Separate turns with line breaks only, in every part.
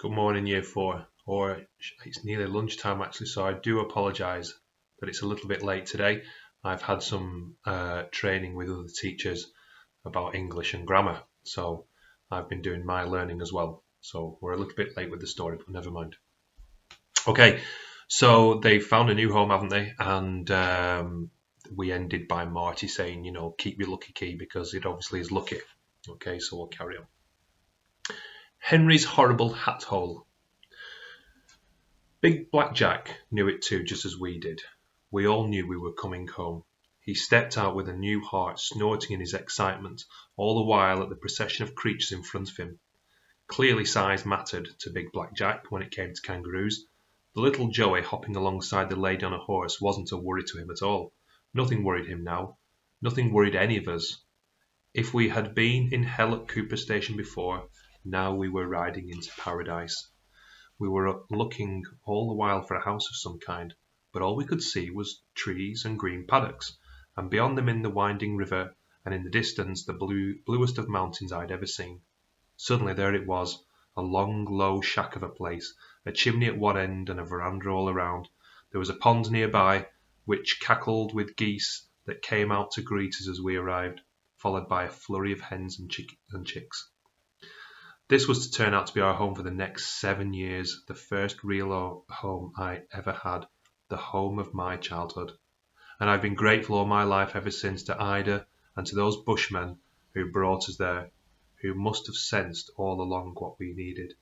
Good morning, Year 4, or it's nearly lunchtime actually, so I do apologise that it's a little bit late today. I've had some training with other teachers about English and grammar, so I've been doing my learning as well. So we're a little bit late with the story, but never mind. Okay, so they found a new home, haven't they? And we ended by Marty saying, keep your lucky key because it obviously is lucky. Okay, so we'll carry on. Henry's horrible hat hole. Big Black Jack knew it too, just as we did. We all knew we were coming home. He stepped out with a new heart, snorting in his excitement, all the while at the procession of creatures in front of him. Clearly size mattered to Big Black Jack when it came to kangaroos. The little Joey hopping alongside the lady on a horse wasn't a worry to him at all. Nothing worried him now. Nothing worried any of us. If we had been in hell at Cooper Station before, now we were riding into paradise. We were looking all the while for a house of some kind, but all we could see was trees and green paddocks, and beyond them in the winding river, and in the distance the bluest of mountains I'd ever seen. Suddenly there it was, a long, low shack of a place, a chimney at one end and a verandah all around. There was a pond nearby, which cackled with geese that came out to greet us as we arrived, followed by a flurry of hens and chicks. This was to turn out to be our home for the next 7 years, the first real home I ever had, the home of my childhood. And I've been grateful all my life ever since to Ida and to those bushmen who brought us there, who must have sensed all along what we needed.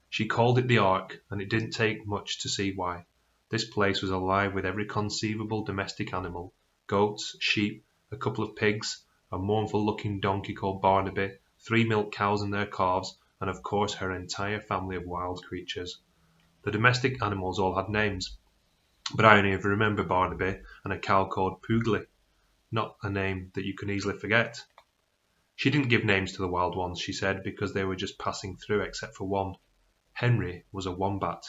She called it the Ark, and it didn't take much to see why. This place was alive with every conceivable domestic animal, goats, sheep, a couple of pigs, a mournful-looking donkey called Barnaby, 3 milk cows and their calves, and of course her entire family of wild creatures. The domestic animals all had names, but I only ever remember Barnaby and a cow called Poogly, not a name that you can easily forget. She didn't give names to the wild ones, she said, because they were just passing through except for one. Henry was a wombat.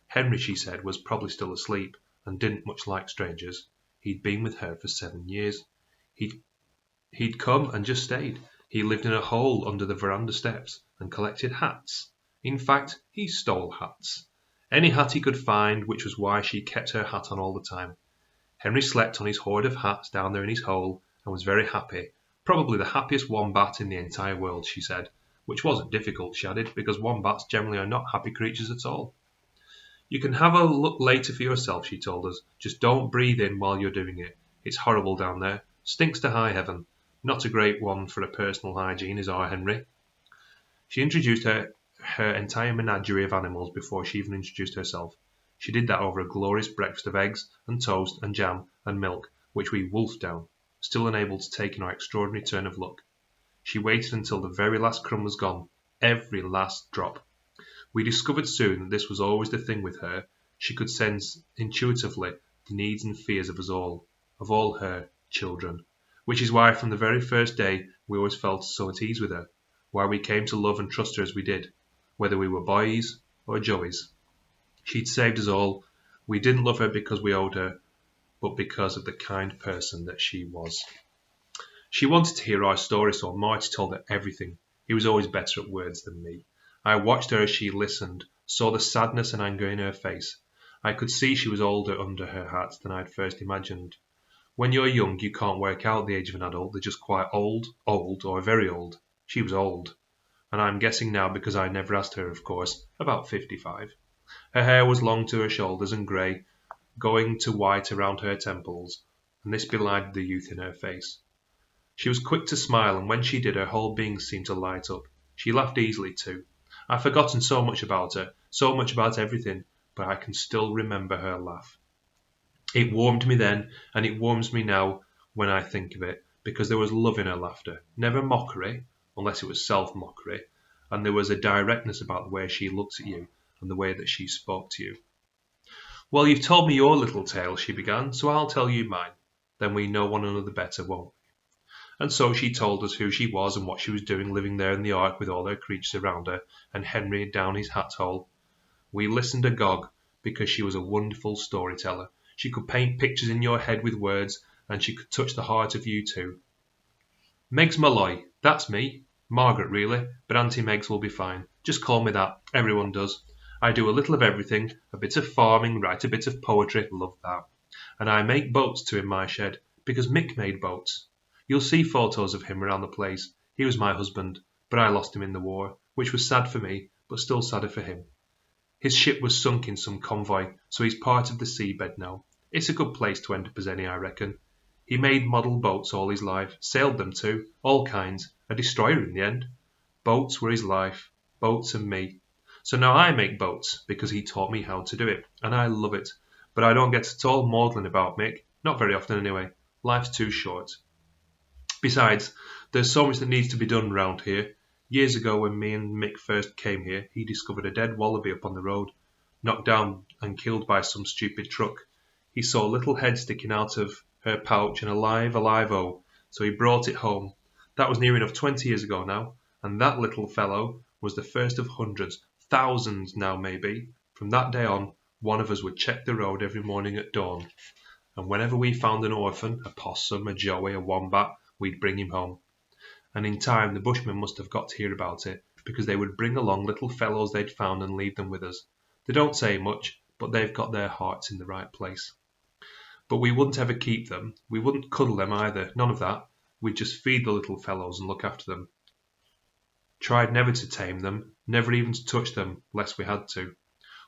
Henry, she said, was probably still asleep and didn't much like strangers. He'd been with her for 7 years. He'd come and just stayed. He lived in a hole under the veranda steps and collected hats. In fact, he stole hats. Any hat he could find, which was why she kept her hat on all the time. Henry slept on his hoard of hats down there in his hole and was very happy, probably the happiest wombat in the entire world, she said, which wasn't difficult, she added, because wombats generally are not happy creatures at all. You can have a look later for yourself, she told us. Just don't breathe in while you're doing it. It's horrible down there. Stinks to high heaven. Not a great one for a personal hygiene, is our Henry. She introduced her entire menagerie of animals before she even introduced herself. She did that over a glorious breakfast of eggs and toast and jam and milk, which we wolfed down, still unable to take in our extraordinary turn of luck. She waited until the very last crumb was gone, every last drop. We discovered soon that this was always the thing with her. She could sense intuitively the needs and fears of us all, of all her children, which is why from the very first day we always felt so at ease with her, why we came to love and trust her as we did, whether we were boys or Joeys. She'd saved us all. We didn't love her because we owed her, but because of the kind person that she was. She wanted to hear our story, so Marty told her everything. He was always better at words than me. I watched her as she listened, saw the sadness and anger in her face. I could see she was older under her hat than I'd first imagined. When you're young, you can't work out the age of an adult. They're just quite old, or very old. She was old. And I'm guessing now, because I never asked her, of course, about 55. Her hair was long to her shoulders and grey, going to white around her temples, and this belied the youth in her face. She was quick to smile, and when she did, her whole being seemed to light up. She laughed easily, too. I've forgotten so much about her, so much about everything, but I can still remember her laugh. It warmed me then, and it warms me now when I think of it, because there was love in her laughter, never mockery, unless it was self-mockery, and there was a directness about the way she looked at you and the way that she spoke to you. Well, you've told me your little tale, she began, so I'll tell you mine. Then we know one another better, won't we? And so she told us who she was and what she was doing living there in the Ark with all her creatures around her, and Henry down his hat hole. We listened agog, because she was a wonderful storyteller. She could paint pictures in your head with words, and she could touch the heart of you too. Megs Malloy, that's me. Margaret, really, but Auntie Megs will be fine. Just call me that. Everyone does. I do a little of everything, a bit of farming, write a bit of poetry, love that. And I make boats too in my shed, because Mick made boats. You'll see photos of him around the place. He was my husband, but I lost him in the war, which was sad for me, but still sadder for him. His ship was sunk in some convoy, so he's part of the seabed now. It's a good place to end up as any, I reckon. He made model boats all his life, sailed them too, all kinds, a destroyer in the end. Boats were his life, boats and me. So now I make boats, because he taught me how to do it, and I love it. But I don't get at all maudlin about Mick, not very often anyway. Life's too short. Besides, there's so much that needs to be done round here. Years ago, when me and Mick first came here, he discovered a dead wallaby up on the road, knocked down and killed by some stupid truck. He saw a little head sticking out of her pouch and alive, alive-o, so he brought it home. That was near enough 20 years ago now, and that little fellow was the first of hundreds, thousands now maybe. From that day on, one of us would check the road every morning at dawn, and whenever we found an orphan, a possum, a joey, a wombat, we'd bring him home. And in time the bushmen must have got to hear about it, because they would bring along little fellows they'd found and leave them with us. They don't say much, but they've got their hearts in the right place. But we wouldn't ever keep them. We wouldn't cuddle them either, none of that. We'd just feed the little fellows and look after them. Tried never to tame them, never even to touch them, lest we had to.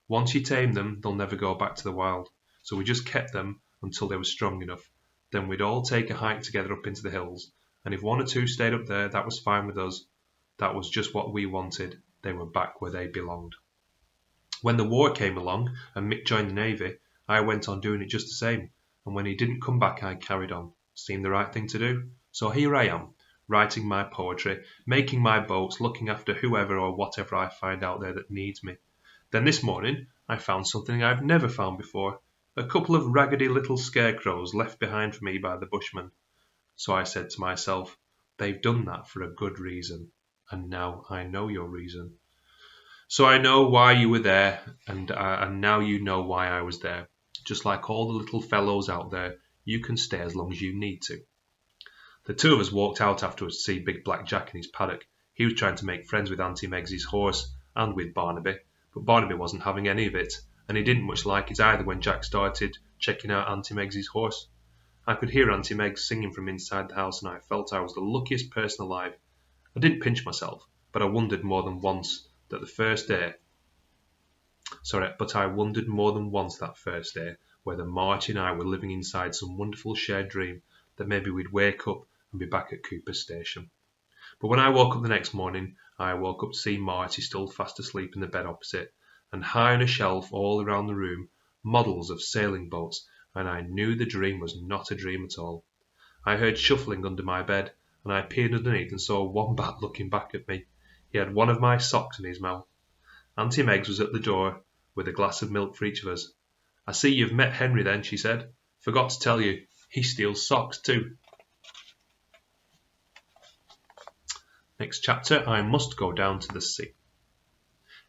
Once you tame them, they'll never go back to the wild. So we just kept them until they were strong enough. Then we'd all take a hike together up into the hills, and if one or two stayed up there, that was fine with us. That was just what we wanted. They were back where they belonged. When the war came along and Mick joined the Navy, I went on doing it just the same, and when he didn't come back, I carried on. Seemed the right thing to do. So here I am, writing my poetry, making my boats, looking after whoever or whatever I find out there that needs me. Then this morning I found something I've never found before, a couple of raggedy little scarecrows left behind for me by the bushmen. So I said to myself, they've done that for a good reason, and now I know your reason. So I know why you were there, and now you know why I was there. Just like all the little fellows out there, you can stay as long as you need to. The two of us walked out afterwards to see Big Black Jack in his paddock. He was trying to make friends with Auntie Meg's horse and with Barnaby, but Barnaby wasn't having any of it, and he didn't much like it either when Jack started checking out Auntie Meg's horse. I could hear Auntie Meg singing from inside the house, and I felt I was the luckiest person alive. I didn't pinch myself, but I wondered more than once that first day whether Marty and I were living inside some wonderful shared dream, that maybe we'd wake up and be back at Cooper's Station. But when I woke up the next morning, I woke up to see Marty still fast asleep in the bed opposite, and high on a shelf all around the room, models of sailing boats, and I knew the dream was not a dream at all. I heard shuffling under my bed, and I peered underneath and saw a wombat looking back at me. He had one of my socks in his mouth. Auntie Meg's was at the door, with a glass of milk for each of us. I see you've met Henry then, she said. Forgot to tell you, he steals socks too. Next chapter, I must go down to the sea.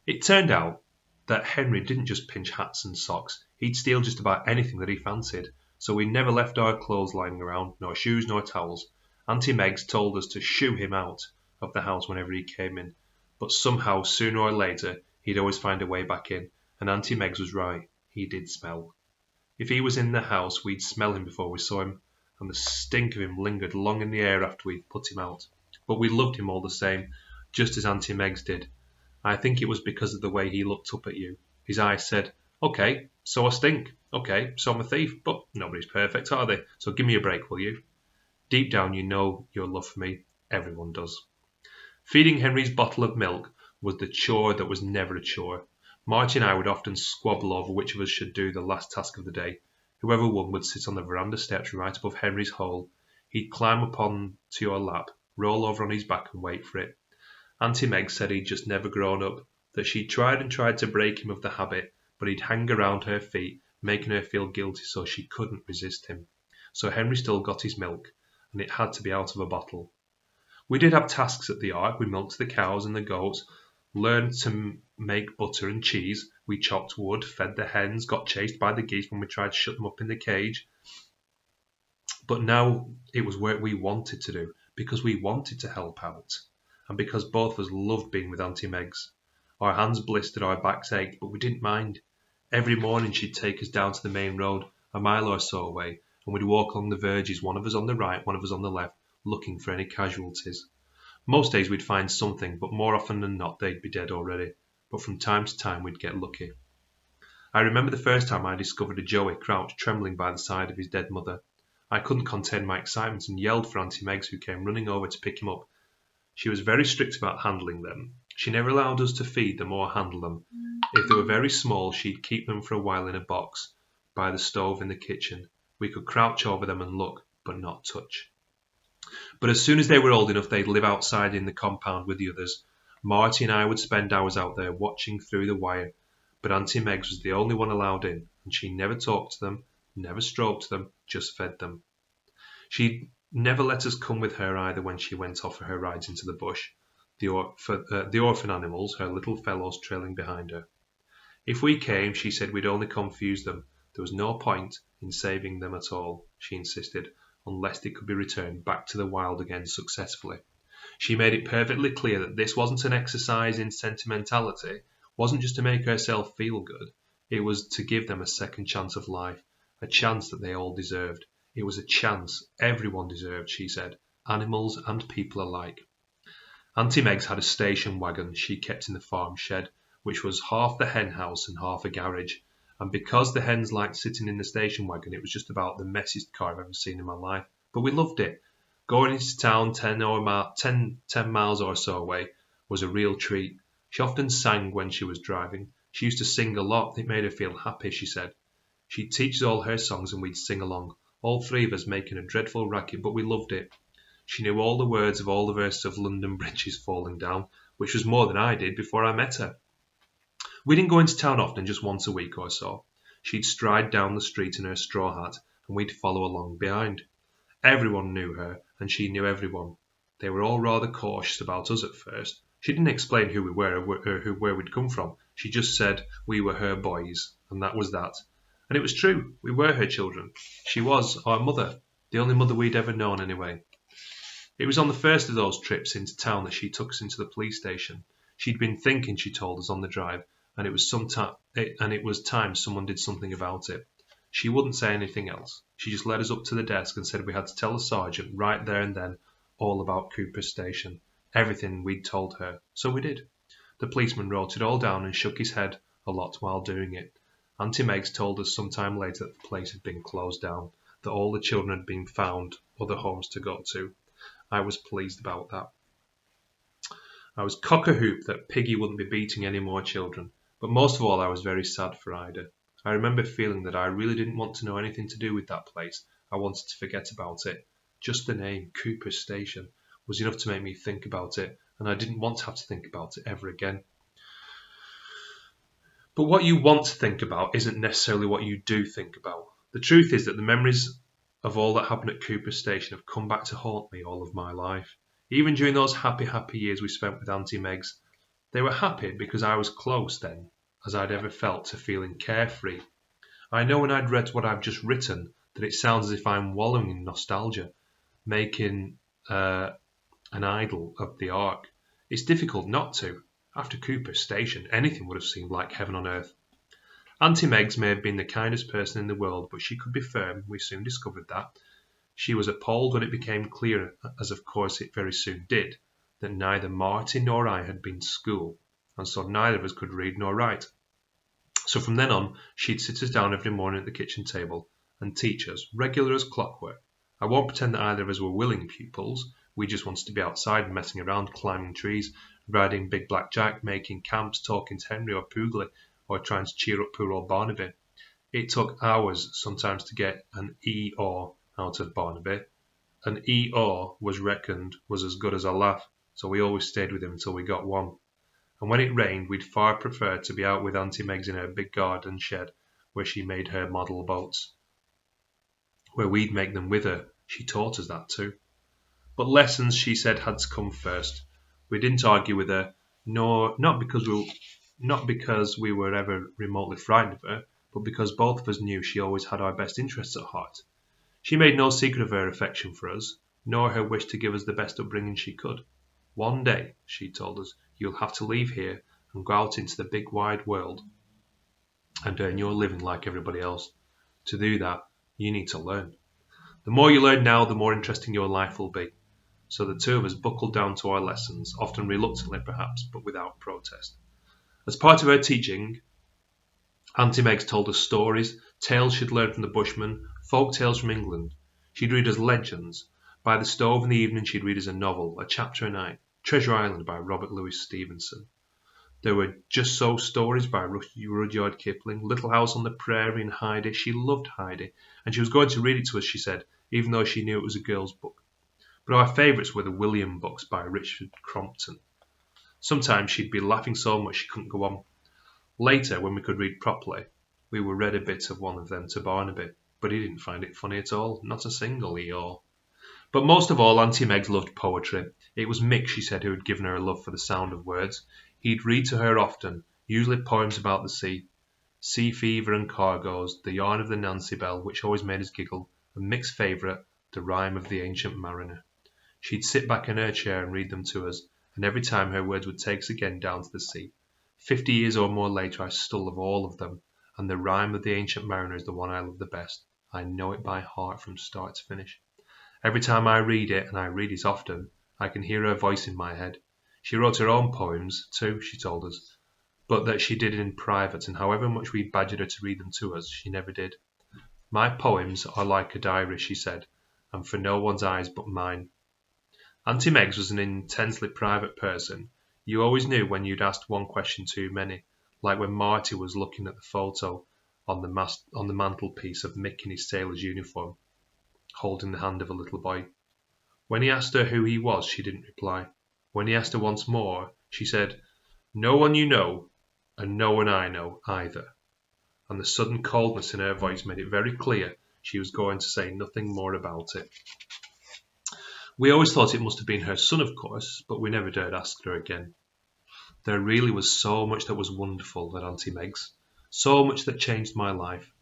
It turned out that Henry didn't just pinch hats and socks, he'd steal just about anything that he fancied, so we never left our clothes lying around, nor shoes nor towels. Auntie Meg's told us to shoo him out of the house whenever he came in, but somehow, sooner or later, he'd always find a way back in, and Auntie Meg's was right, he did smell. If he was in the house, we'd smell him before we saw him, and the stink of him lingered long in the air after we'd put him out. But we loved him all the same, just as Auntie Meg's did. I think it was because of the way he looked up at you. His eyes said, "Okay, so I stink. Okay, so I'm a thief, but nobody's perfect, are they? So give me a break, will you?" Deep down you know your love for me. Everyone does. Feeding Henry's bottle of milk was the chore that was never a chore. Marty and I would often squabble over which of us should do the last task of the day. Whoever won would sit on the veranda steps right above Henry's hole. He'd climb up on to your lap, roll over on his back and wait for it. Auntie Meg said he'd just never grown up, that she'd tried and tried to break him of the habit, but he'd hang around her feet, making her feel guilty so she couldn't resist him. So Henry still got his milk, and it had to be out of a bottle. We did have tasks at the Ark. We milked the cows and the goats, learned to make butter and cheese. We chopped wood, fed the hens, got chased by the geese when we tried to shut them up in the cage. But now it was work we wanted to do, because we wanted to help out. and because both of us loved being with Auntie Megs. Our hands blistered, our backs ached, but we didn't mind. Every morning she'd take us down to the main road, a mile or so away, and we'd walk along the verges, one of us on the right, one of us on the left, looking for any casualties. Most days we'd find something, but more often than not they'd be dead already. But from time to time we'd get lucky. I remember the first time I discovered a Joey crouched trembling by the side of his dead mother. I couldn't contain my excitement and yelled for Auntie Megs, who came running over to pick him up. She was very strict about handling them. She never allowed us to feed them or handle them. If they were very small, she'd keep them for a while in a box by the stove in the kitchen. We could crouch over them and look, but not touch. But as soon as they were old enough, they'd live outside in the compound with the others. Marty and I would spend hours out there watching through the wire, but Auntie Megs was the only one allowed in, and she never talked to them, never stroked them, just fed them. She'd never let us come with her either when she went off for her rides into the bush, the orphan animals, her little fellows, trailing behind her. If we came, she said we'd only confuse them. There was no point in saving them at all, she insisted, unless they could be returned back to the wild again successfully. She made it perfectly clear that this wasn't an exercise in sentimentality, wasn't just to make herself feel good. It was to give them a second chance of life, a chance that they all deserved. It was a chance everyone deserved, she said, animals and people alike. Auntie Megs had a station wagon she kept in the farm shed, which was half the hen house and half a garage. And because the hens liked sitting in the station wagon, it was just about the messiest car I've ever seen in my life. But we loved it. Going into town 10 miles or so away was a real treat. She often sang when she was driving. She used to sing a lot. It made her feel happy, she said. She'd teach us all her songs and we'd sing along, all three of us making a dreadful racket, but we loved it. She knew all the words of all the verses of London Bridges Falling Down, which was more than I did before I met her. We didn't go into town often, just once a week or so. She'd stride down the street in her straw hat, and we'd follow along behind. Everyone knew her, and she knew everyone. They were all rather cautious about us at first. She didn't explain who we were or where we'd come from. She just said we were her boys, and that was that. And it was true. We were her children. She was our mother, the only mother we'd ever known anyway. It was on the first of those trips into town that she took us into the police station. She'd been thinking, she told us on the drive, and it was time someone did something about it. She wouldn't say anything else. She just led us up to the desk and said we had to tell the sergeant right there and then all about Cooper Station, everything we'd told her. So we did. The policeman wrote it all down and shook his head a lot while doing it. Auntie Megs told us sometime later that the place had been closed down, that all the children had been found other homes to go to. I was pleased about that. I was cock-a-hoop that Piggy wouldn't be beating any more children, but most of all I was very sad for Ida. I remember feeling that I really didn't want to know anything to do with that place. I wanted to forget about it. Just the name, Cooper Station, was enough to make me think about it, and I didn't want to have to think about it ever again. But what you want to think about isn't necessarily what you do think about. The truth is that the memories of all that happened at Cooper Station have come back to haunt me all of my life. Even during those happy years we spent with Auntie Megs, they were happy because I was close then, as I'd ever felt to feeling carefree. I know when I'd read what I've just written that it sounds as if I'm wallowing in nostalgia, making an idol of the Ark. It's difficult not to. After Cooper Station, anything would have seemed like heaven on earth. Auntie Megs may have been the kindest person in the world, but she could be firm. We soon discovered that. She was appalled when it became clear, as of course it very soon did, that neither Marty nor I had been to school, and so neither of us could read nor write. So from then on, she'd sit us down every morning at the kitchen table and teach us, regular as clockwork. I won't pretend that either of us were willing pupils. We just wanted to be outside, messing around, climbing trees, riding Big Black Jack, making camps, talking to Henry or Poogley, or trying to cheer up poor old Barnaby. It took hours sometimes to get an E-or out of Barnaby. An E-or was reckoned was as good as a laugh, so we always stayed with him until we got one. And when it rained, we'd far prefer to be out with Auntie Megs in her big garden shed, where she made her model boats. Where we'd make them with her. She taught us that too. But lessons, she said, had to come first. We didn't argue with her, not because we were ever remotely frightened of her, but because both of us knew she always had our best interests at heart. She made no secret of her affection for us, nor her wish to give us the best upbringing she could. One day, she told us, you'll have to leave here and go out into the big wide world and earn your living like everybody else. To do that, you need to learn. The more you learn now, the more interesting your life will be. So the two of us buckled down to our lessons, often reluctantly perhaps, but without protest. As part of her teaching, Auntie Meggs told us stories, tales she'd learned from the Bushmen, folk tales from England. She'd read us legends. By the stove in the evening she'd read us a novel, a chapter a night, Treasure Island by Robert Louis Stevenson. There were Just So stories by Rudyard Kipling, Little House on the Prairie and Heidi. She loved Heidi, and she was going to read it to us, she said, even though she knew it was a girl's book. But our favourites were the William books by Richard Crompton. Sometimes she'd be laughing so much she couldn't go on. Later, when we could read properly, we would read a bit of one of them to Barnaby, but he didn't find it funny at all, not a single eeyore. But most of all, Auntie Meggs loved poetry. It was Mick, she said, who had given her a love for the sound of words. He'd read to her often, usually poems about the sea fever and cargoes, the yarn of the Nancy Bell, which always made us giggle, and Mick's favourite, the rhyme of the Ancient Mariner. She'd sit back in her chair and read them to us, and every time her words would take us again down to the sea. 50 years or more later I still love all of them, and the rhyme of the Ancient Mariner is the one I love the best. I know it by heart from start to finish. Every time I read it, and I read it often, I can hear her voice in my head. She wrote her own poems, too, she told us, but that she did it in private, and however much we badgered her to read them to us, she never did. My poems are like a diary, she said, and for no one's eyes but mine. Auntie Meggs was an intensely private person. You always knew when you'd asked one question too many, like when Marty was looking at the photo on the mantelpiece of Mick in his sailor's uniform, holding the hand of a little boy. When he asked her who he was, she didn't reply. When he asked her once more, she said, "No one you know, and no one I know either." And the sudden coldness in her voice made it very clear she was going to say nothing more about it. We always thought it must have been her son, of course, but we never dared ask her again. There really was so much that was wonderful at Auntie Meggs, so much that changed my life.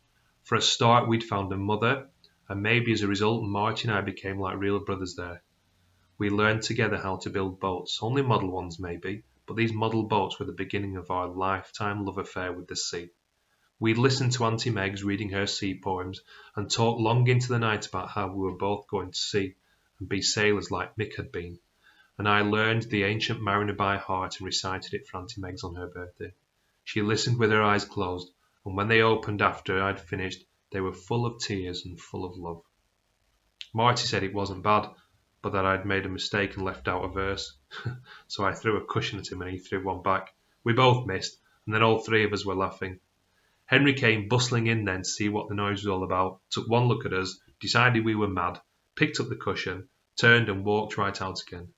For a start, we'd found a mother, and maybe as a result, Marty and I became like real brothers there. We learned together how to build boats, only model ones maybe, but these model boats were the beginning of our lifetime love affair with the sea. We'd listen to Auntie Meggs reading her sea poems and talk long into the night about how we were both going to sea and be sailors like Mick had been, and I learned the Ancient Mariner by heart and recited it for Auntie Meggs on her birthday. She listened with her eyes closed, and when they opened after I'd finished, they were full of tears and full of love. Marty said it wasn't bad, but that I'd made a mistake and left out a verse. So I threw a cushion at him and he threw one back. We both missed, and then all three of us were laughing. Henry came bustling in then to see what the noise was all about, took one look at us, decided we were mad, picked up the cushion, turned and walked right out again.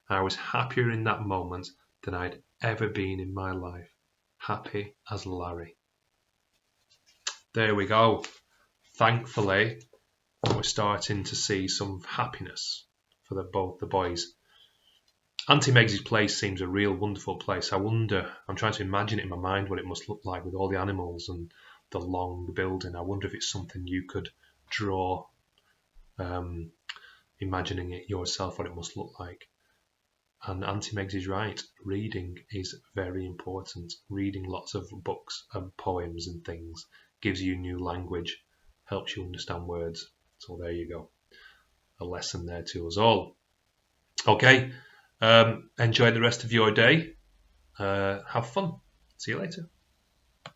I was happier in that moment than I'd ever been in my life. Happy as Larry. There we go. Thankfully, we're starting to see some happiness for both the boys. Auntie Meggs' place seems a real wonderful place. I'm trying to imagine it in my mind what it must look like with all the animals and the long building. I wonder if it's something you could draw, imagining it yourself, what it must look like. And Auntie Meggs is right. Reading is very important. Reading lots of books and poems and things gives you new language, helps you understand words. So there you go. A lesson there to us all. Okay. Enjoy the rest of your day. Have fun. See you later.